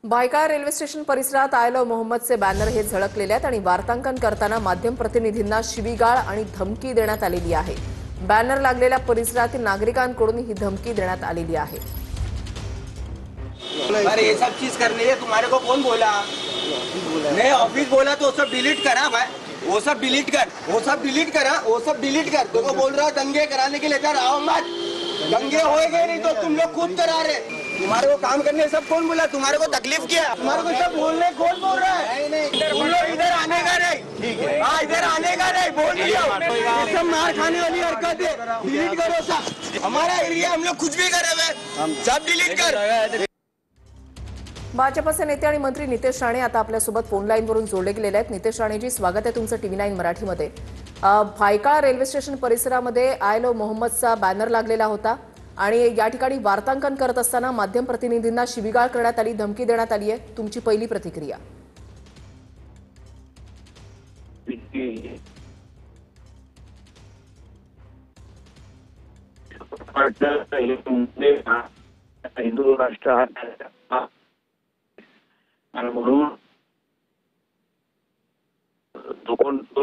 Byculla railway station परिसरात I love मोहम्मदचे banner हे झळकलेले आहेत आणि वार्तांकन करताना माध्यम प्रतिनिधींना शिवीगाळ आणि धमकी देण्यात आलेली आहे। बॅनर लागलेल्या परिसरातील नागरिकांकडून ही धमकी देण्यात आलेली आहे। अरे ये सब चीज करनी है, तुम्हारे को कौन बोला? नहीं, ऑफिस बोला तो सब डिलीट करा भाई, वो सब डिलीट कर, वो सब डिलीट करा, वो सब डिलीट कर। तुमको बोल रहा दंगे कराने के लिए आओ मत, दंगे होएंगे नहीं तो तुम लोग खुद करा रहे। तुम्हारे को काम करने सब कौन बोला? तुम्हारे को तकलीफ किया? तुम्हारे को सब बोलने कौन बोल रहा है? तुम लोग इधर आने का नहीं, हाँ इधर आने का नहीं, बोल दिया। ये सब मार खाने वाली हरकत है, डिलीट करो सब। हमारा एरिया, हम लोग कुछ भी करे हुए, सब डिलीट कर। भाजपचे नेते आणि मंत्री नितेश राणे आता आपल्यासोबत फोन लाईनवरून जोडले गेलेले आहेत। नितेश राणेजी, स्वागत आहे तुमचं टीव्ही 9 मराठीमध्ये। भायखळा रेल्वे स्टेशन परिसरामध्ये आय लव्ह मोहम्मदचा बॅनर लागलेला होता आणि या ठिकाणी वार्तांकन करत असताना माध्यम प्रतिनिधींना शिवीगाळ करण्यात आली, धमकी देण्यात आली आहे। तुमची पहिली प्रतिक्रिया? हिंदू राष्ट्र आणि म्हणून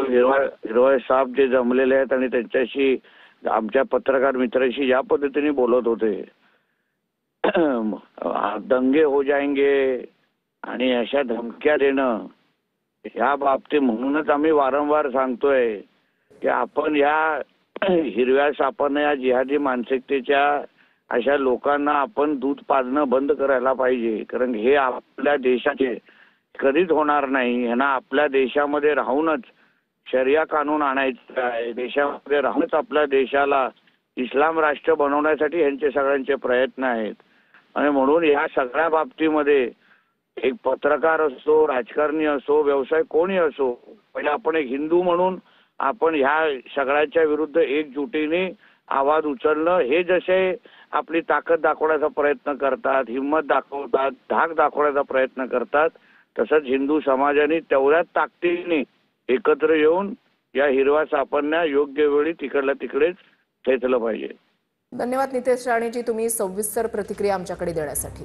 हिरवाई साहेब जे जमलेले आहेत आणि त्यांच्याशी आमच्या पत्रकार मित्रांशी ज्या पद्धतीने बोलत होते, दंगे हो जाएंगे आणि अशा धमक्या देणं, ह्या बाबतीत म्हणूनच आम्ही वारंवार सांगतोय की आपण या हिरव्या सापानं या जिहादी मानसिकतेच्या अशा लोकांना आपण दूध पाजणं बंद करायला पाहिजे। कारण हे आपल्या देशाचे कधीच होणार नाही। ह्यांना आपल्या देशामध्ये राहूनच शरिया कानून आणायचं आहे, देशामध्ये राहूनच आपल्या देशाला इस्लाम राष्ट्र बनवण्यासाठी यांचे सगळ्यांचे प्रयत्न आहेत। आणि म्हणून या सगळ्या बाबतीमध्ये एक पत्रकार असो, राजकारणी असो, व्यवसाय कोणी असो, म्हणजे आपण एक हिंदू म्हणून आपण ह्या सगळ्याच्या विरुद्ध एकजुटीने आवाज उचलणं, हे जसे आपली ताकद दाखवण्याचा प्रयत्न करतात, हिम्मत दाखवतात, धाक दाखवण्याचा प्रयत्न करतात, तसंच हिंदू समाजाने तेवढ्याच ताकदीने एकत्र येऊन या हिरव्या सापांना योग्य वेळी तिकडल्या तिकडेच ठेचलं पाहिजे। धन्यवाद नितेश राणेजी, तुम्ही सविस्तर प्रतिक्रिया आमच्याकडे देण्यासाठी।